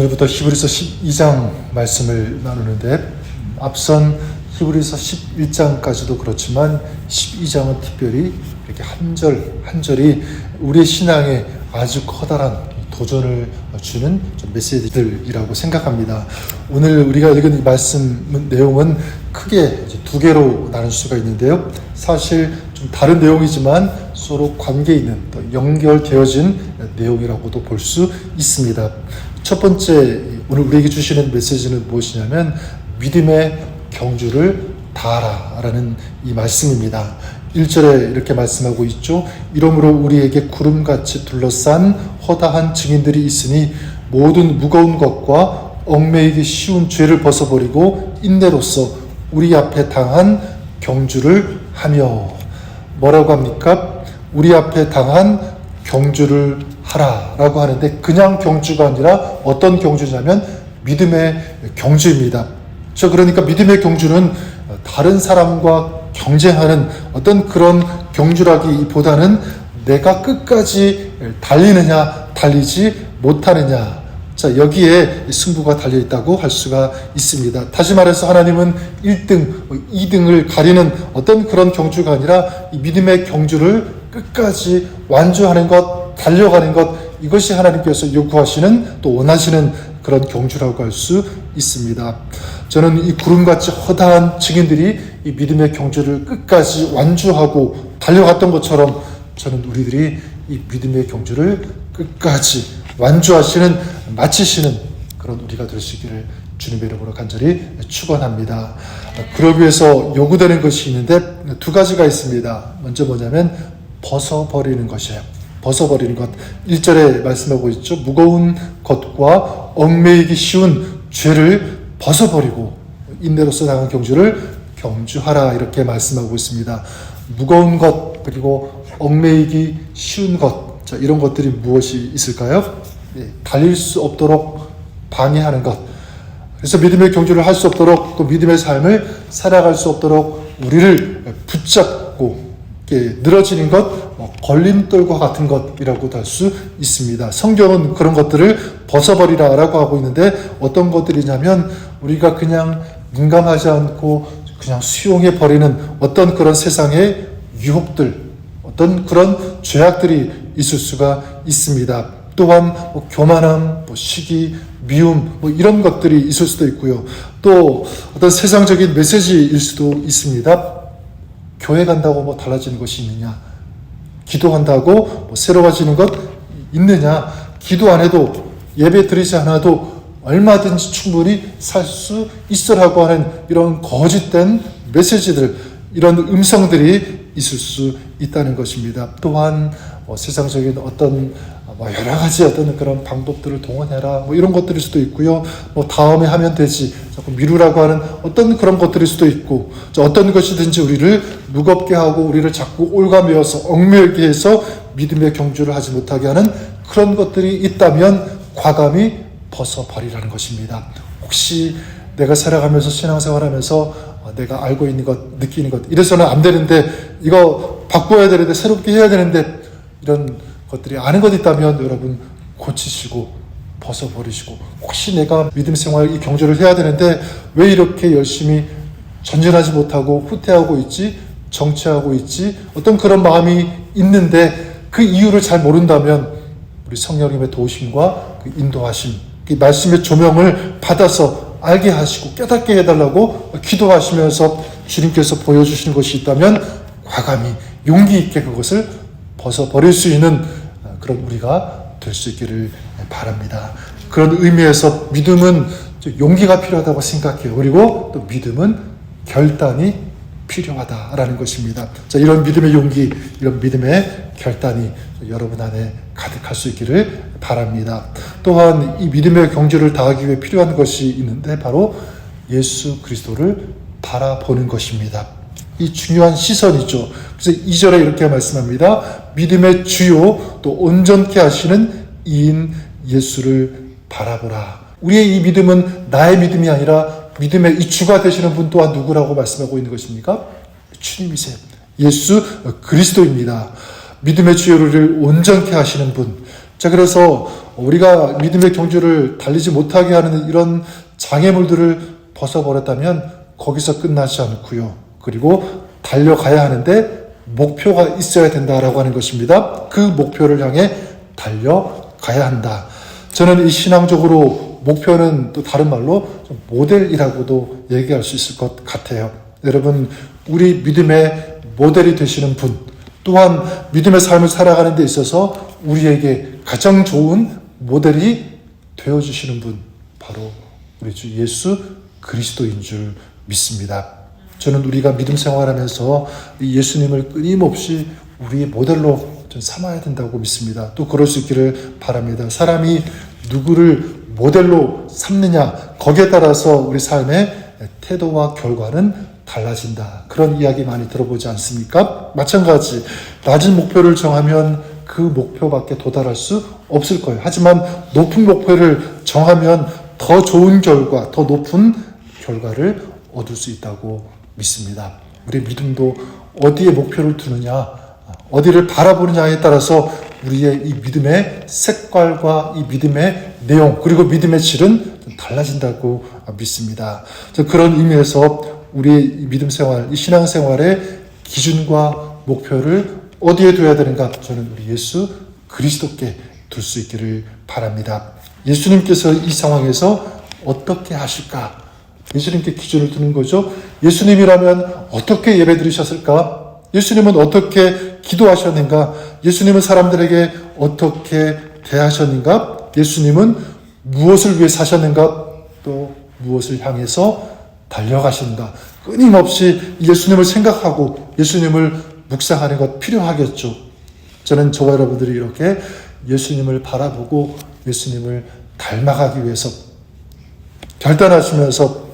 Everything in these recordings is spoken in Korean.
오늘부터 히브리서 12장 말씀을 나누는데 앞선 히브리서 11장까지도 그렇지만 12장은 특별히 이렇게 한 절 한 절이 우리의 신앙에 아주 커다란 도전을 주는 메시지들이라고 생각합니다. 오늘 우리가 읽은 이 말씀 내용은 크게 두 개로 나눌 수가 있는데요. 사실 좀 다른 내용이지만 서로 관계 있는 또 연결되어진 내용이라고도 볼 수 있습니다. 첫 번째 오늘 우리에게 주시는 메시지는 무엇이냐면 믿음의 경주를 다하라라는 이 말씀입니다. 1절에 이렇게 말씀하고 있죠. 이러므로 우리에게 구름같이 둘러싼 허다한 증인들이 있으니 모든 무거운 것과 얽매이기 쉬운 죄를 벗어버리고 인내로써 우리 앞에 당한 경주를 하며. 뭐라고 합니까? 우리 앞에 당한 경주를 하라라고 하는데 그냥 경주가 아니라 어떤 경주냐면 믿음의 경주입니다. 그러니까 믿음의 경주는 다른 사람과 경쟁하는 어떤 그런 경주라기보다는 내가 끝까지 달리느냐 달리지 못하느냐, 여기에 승부가 달려있다고 할 수가 있습니다. 다시 말해서 하나님은 1등, 2등을 가리는 어떤 그런 경주가 아니라 이 믿음의 경주를 끝까지 완주하는 것, 달려가는 것, 이것이 하나님께서 요구하시는 또 원하시는 그런 경주라고 할 수 있습니다. 저는 이 구름같이 허다한 증인들이 이 믿음의 경주를 끝까지 완주하고 달려갔던 것처럼 저는 우리들이 이 믿음의 경주를 끝까지 완주하시는, 마치시는 그런 우리가 될 수 있기를 주님의 이름으로 간절히 축원합니다. 그러기 위해서 요구되는 것이 있는데 두 가지가 있습니다. 먼저 뭐냐면 벗어버리는 것이에요. 벗어버리는 것. 1절에 말씀하고 있죠. 무거운 것과 얽매이기 쉬운 죄를 벗어버리고 인내로서 당한 경주를 경주하라, 이렇게 말씀하고 있습니다. 무거운 것 그리고 얽매이기 쉬운 것, 이런 것들이 무엇이 있을까요? 달릴 수 없도록 방해하는 것. 그래서 믿음의 경주를 할 수 없도록, 또 믿음의 삶을 살아갈 수 없도록 우리를 붙잡고 늘어지는 것, 걸림돌과 같은 것이라고도 할 수 있습니다. 성경은 그런 것들을 벗어버리라라고 하고 있는데 어떤 것들이냐면 우리가 그냥 민감하지 않고 그냥 수용해 버리는 어떤 그런 세상의 유혹들, 어떤 그런 죄악들이 있을 수가 있습니다. 또한 교만함, 시기, 미움, 이런 것들이 있을 수도 있고요. 또 어떤 세상적인 메시지일 수도 있습니다. 교회 간다고 달라지는 것이 있느냐? 기도한다고 새로워지는 것 있느냐? 기도 안 해도, 예배 드리지 않아도 얼마든지 충분히 살 수 있으라고 하는 이런 거짓된 메시지들, 이런 음성들이 있을 수 있다는 것입니다. 또한 세상적인 어떤 여러 가지 어떤 그런 방법들을 동원해라, 이런 것들일 수도 있고요. 다음에 하면 되지, 자꾸 미루라고 하는 어떤 그런 것들일 수도 있고, 어떤 것이든지 우리를 무겁게 하고 우리를 자꾸 올가매어서 얽매이게 해서 믿음의 경주를 하지 못하게 하는 그런 것들이 있다면 과감히 벗어버리라는 것입니다. 혹시 내가 살아가면서 신앙생활하면서 내가 알고 있는 것, 느끼는 것, 이래서는 안 되는데, 이거 바꿔야 되는데, 새롭게 해야 되는데, 이런 것들이 아는 것 있다면 여러분 고치시고 벗어버리시고, 혹시 내가 믿음 생활 이 경주를 해야 되는데 왜 이렇게 열심히 전진하지 못하고 후퇴하고 있지, 정체하고 있지, 어떤 그런 마음이 있는데 그 이유를 잘 모른다면 우리 성령님의 도우심과 그 인도하심, 그 말씀의 조명을 받아서 알게 하시고 깨닫게 해달라고 기도하시면서 주님께서 보여주시는 것이 있다면 과감히 용기 있게 그것을 벗어버릴 수 있는 그런 우리가 될 수 있기를 바랍니다. 그런 의미에서 믿음은 용기가 필요하다고 생각해요. 그리고 또 믿음은 결단이 필요하다라는 것입니다. 이런 믿음의 용기, 이런 믿음의 결단이 여러분 안에 가득할 수 있기를 바랍니다. 또한 이 믿음의 경주를 다하기 위해 필요한 것이 있는데 바로 예수 그리스도를 바라보는 것입니다. 이 중요한 시선이죠. 그래서 2절에 이렇게 말씀합니다. 믿음의 주요 또 온전케 하시는 이인 예수를 바라보라. 우리의 이 믿음은 나의 믿음이 아니라 믿음의 이 주가 되시는 분 또한 누구라고 말씀하고 있는 것입니까? 주님이세요. 예수 그리스도입니다. 믿음의 주요를 온전케 하시는 분. 자, 그래서 우리가 믿음의 경주를 달리지 못하게 하는 이런 장애물들을 벗어버렸다면 거기서 끝나지 않고요. 그리고 달려가야 하는데 목표가 있어야 된다라고 하는 것입니다. 그 목표를 향해 달려가야 한다. 저는 이 신앙적으로 목표는 또 다른 말로 좀 모델이라고도 얘기할 수 있을 것 같아요. 여러분, 우리 믿음의 모델이 되시는 분, 또한 믿음의 삶을 살아가는 데 있어서 우리에게 가장 좋은 모델이 되어주시는 분, 바로 우리 주 예수 그리스도인 줄 믿습니다. 저는 우리가 믿음 생활하면서 예수님을 끊임없이 우리의 모델로 좀 삼아야 된다고 믿습니다. 또 그럴 수 있기를 바랍니다. 사람이 누구를 모델로 삼느냐, 거기에 따라서 우리 삶의 태도와 결과는 달라진다. 그런 이야기 많이 들어보지 않습니까? 마찬가지, 낮은 목표를 정하면 그 목표밖에 도달할 수 없을 거예요. 하지만 높은 목표를 정하면 더 좋은 결과, 더 높은 결과를 얻을 수 있다고 믿습니다. 우리 믿음도 어디에 목표를 두느냐, 어디를 바라보느냐에 따라서 우리의 이 믿음의 색깔과 이 믿음의 내용, 그리고 믿음의 질은 달라진다고 믿습니다. 그런 의미에서 우리의 믿음 생활, 이 신앙 생활의 기준과 목표를 어디에 둬야 되는가? 저는 우리 예수 그리스도께 둘 수 있기를 바랍니다. 예수님께서 이 상황에서 어떻게 하실까? 예수님께 기준을 두는 거죠. 예수님이라면 어떻게 예배 드리셨을까? 예수님은 어떻게 기도하셨는가? 예수님은 사람들에게 어떻게 대하셨는가? 예수님은 무엇을 위해 사셨는가? 또 무엇을 향해서 달려가시는가? 끊임없이 예수님을 생각하고 예수님을 묵상하는 것 필요하겠죠. 저는 저와 여러분들이 이렇게 예수님을 바라보고 예수님을 닮아가기 위해서 결단하시면서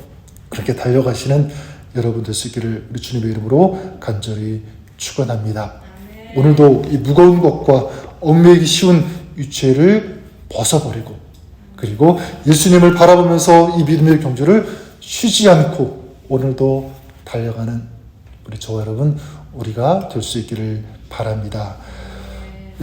그렇게 달려가시는 여러분 될 수 있기를 우리 주님의 이름으로 간절히 축원합니다. 오늘도 이 무거운 것과 얽매이기 쉬운 유죄를 벗어버리고, 그리고 예수님을 바라보면서 이 믿음의 경주를 쉬지 않고 오늘도 달려가는 우리 저와 여러분, 우리가 될 수 있기를 바랍니다.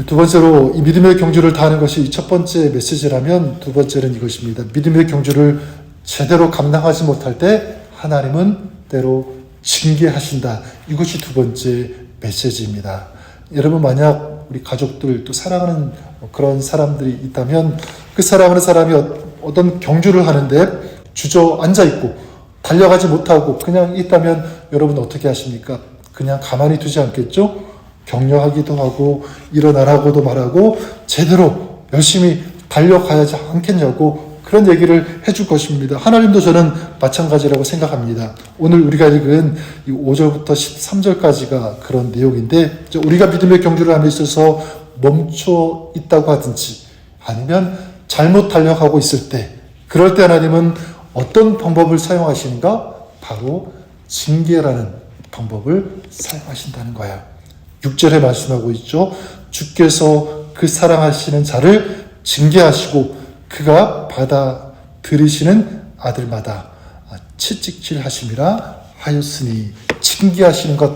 두 번째로 이 믿음의 경주를 다하는 것이 첫 번째 메시지라면, 두 번째는 이것입니다. 믿음의 경주를 제대로 감당하지 못할 때 하나님은 때로 징계하신다. 이것이 두 번째 메시지입니다. 여러분, 만약 우리 가족들, 또 사랑하는 그런 사람들이 있다면 그 사랑하는 사람이 어떤 경주를 하는데 주저앉아 있고 달려가지 못하고 그냥 있다면 여러분 어떻게 하십니까? 그냥 가만히 두지 않겠죠? 격려하기도 하고 일어나라고도 말하고 제대로 열심히 달려가야지 않겠냐고 그런 얘기를 해줄 것입니다. 하나님도 저는 마찬가지라고 생각합니다. 오늘 우리가 읽은 이 5절부터 13절까지가 그런 내용인데, 우리가 믿음의 경주를 함에 있어서 멈춰 있다고 하든지 아니면 잘못 달려가고 있을 때, 그럴 때 하나님은 어떤 방법을 사용하시는가? 바로 징계라는 방법을 사용하신다는 거예요. 6절에 말씀하고 있죠. 주께서 그 사랑하시는 자를 징계하시고 그가 받아들이시는 아들마다 채찍질 하심이라 하였으니, 징계하시는 것,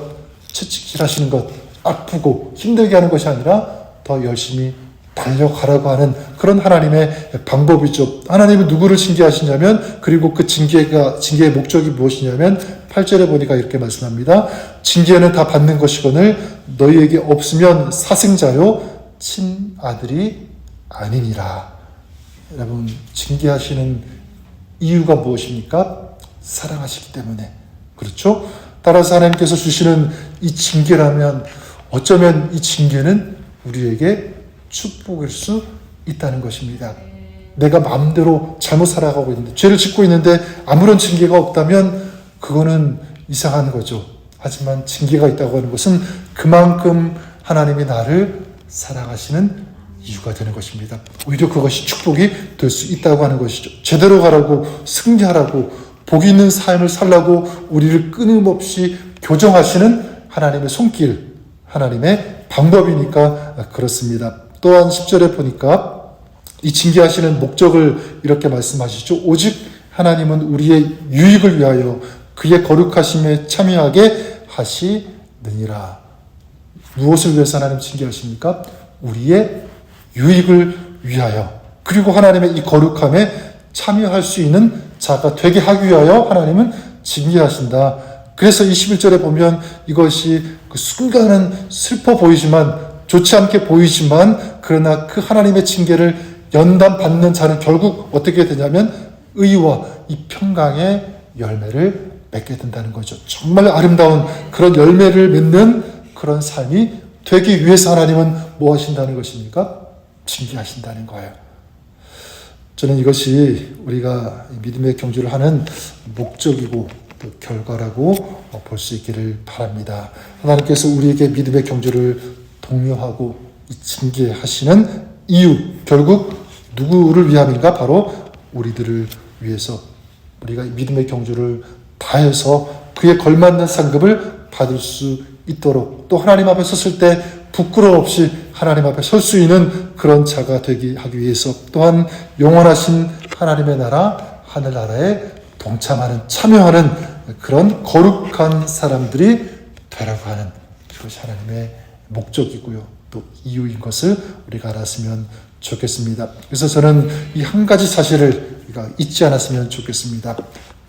채찍질 하시는 것, 아프고 힘들게 하는 것이 아니라 더 열심히 달려가라고 하는 그런 하나님의 방법이죠. 하나님은 누구를 징계하시냐면, 그리고 그 징계의 목적이 무엇이냐면 8절에 보니까 이렇게 말씀합니다. 징계는 다 받는 것이거늘 너희에게 없으면 사생자요 친아들이 아니니라. 여러분, 징계하시는 이유가 무엇입니까? 사랑하시기 때문에. 그렇죠? 따라서 하나님께서 주시는 이 징계라면 어쩌면 이 징계는 우리에게 축복일 수 있다는 것입니다. 내가 마음대로 잘못 살아가고 있는데, 죄를 짓고 있는데 아무런 징계가 없다면 그거는 이상한 거죠. 하지만 징계가 있다고 하는 것은 그만큼 하나님이 나를 사랑하시는 이유가 되는 것입니다. 오히려 그것이 축복이 될 수 있다고 하는 것이죠. 제대로 가라고, 승리하라고, 복 있는 삶을 살라고 우리를 끊임없이 교정하시는 하나님의 손길, 하나님의 방법이니까 그렇습니다. 또한 10절에 보니까 이 징계하시는 목적을 이렇게 말씀하시죠. 오직 하나님은 우리의 유익을 위하여 그의 거룩하심에 참여하게 하시느니라. 무엇을 위해서 하나님 징계하십니까? 우리의 유익을 위하여, 그리고 하나님의 이 거룩함에 참여할 수 있는 자가 되게 하기 위하여 하나님은 징계하신다. 그래서 21절에 보면 이것이 그 순간은 슬퍼 보이지만, 좋지 않게 보이지만, 그러나 그 하나님의 징계를 연단받는 자는 결국 어떻게 되냐면 의와 이 평강의 열매를 맺게 된다는 거죠. 정말 아름다운 그런 열매를 맺는 그런 삶이 되기 위해서 하나님은 뭐 하신다는 것입니까? 징계하신다는 거예요. 저는 이것이 우리가 믿음의 경주를 하는 목적이고 또 결과라고 볼 수 있기를 바랍니다. 하나님께서 우리에게 믿음의 경주를 독려하고 징계하시는 이유, 결국 누구를 위함인가? 바로 우리들을 위해서, 우리가 믿음의 경주를 다해서 그에 걸맞는 상급을 받을 수 있도록, 또 하나님 앞에 섰을 때 부끄러움 없이 하나님 앞에 설 수 있는 그런 자가 되게 하기 위해서, 또한 영원하신 하나님의 나라, 하늘나라에 동참하는, 참여하는 그런 거룩한 사람들이 되라고 하는, 그것이 하나님의 목적이고요, 또 이유인 것을 우리가 알았으면 좋겠습니다. 그래서 저는 이 한 가지 사실을 우리가 잊지 않았으면 좋겠습니다.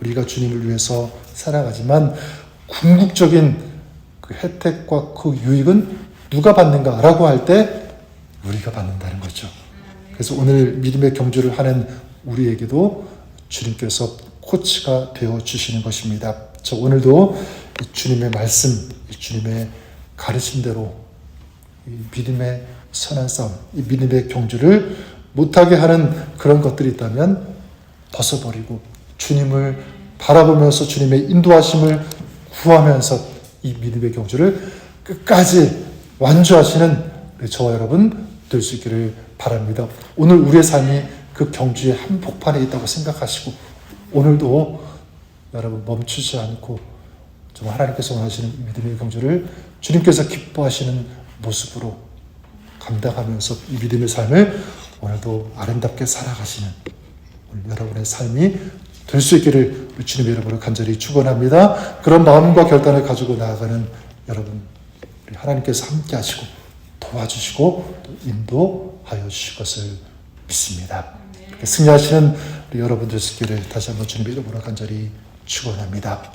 우리가 주님을 위해서 살아가지만 궁극적인 그 혜택과 그 유익은 누가 받는가라고 할 때 우리가 받는다는 거죠. 그래서 오늘 믿음의 경주를 하는 우리에게도 주님께서 코치가 되어 주시는 것입니다. 저 오늘도 주님의 말씀, 주님의 가르침대로 이 믿음의 선한 싸움, 이 믿음의 경주를 못하게 하는 그런 것들이 있다면 벗어버리고 주님을 바라보면서 주님의 인도하심을 구하면서 이 믿음의 경주를 끝까지 완주하시는 저와 여러분 될 수 있기를 바랍니다. 오늘 우리의 삶이 그 경주의 한복판에 있다고 생각하시고, 오늘도 여러분 멈추지 않고 정말 하나님께서 원하시는 믿음의 경주를 주님께서 기뻐하시는 모습으로 감당하면서 이 믿음의 삶을 오늘도 아름답게 살아가시는 오늘 여러분의 삶이 될 수 있기를 주님의 이름으로 간절히 축원합니다. 그런 마음과 결단을 가지고 나아가는 여러분, 우리 하나님께서 함께 하시고 도와주시고 또 인도하여 주실 것을 믿습니다. 이렇게 승리하시는 우리 여러분 될 수 있기를 다시 한번 주님의 이름으로 간절히 축원합니다.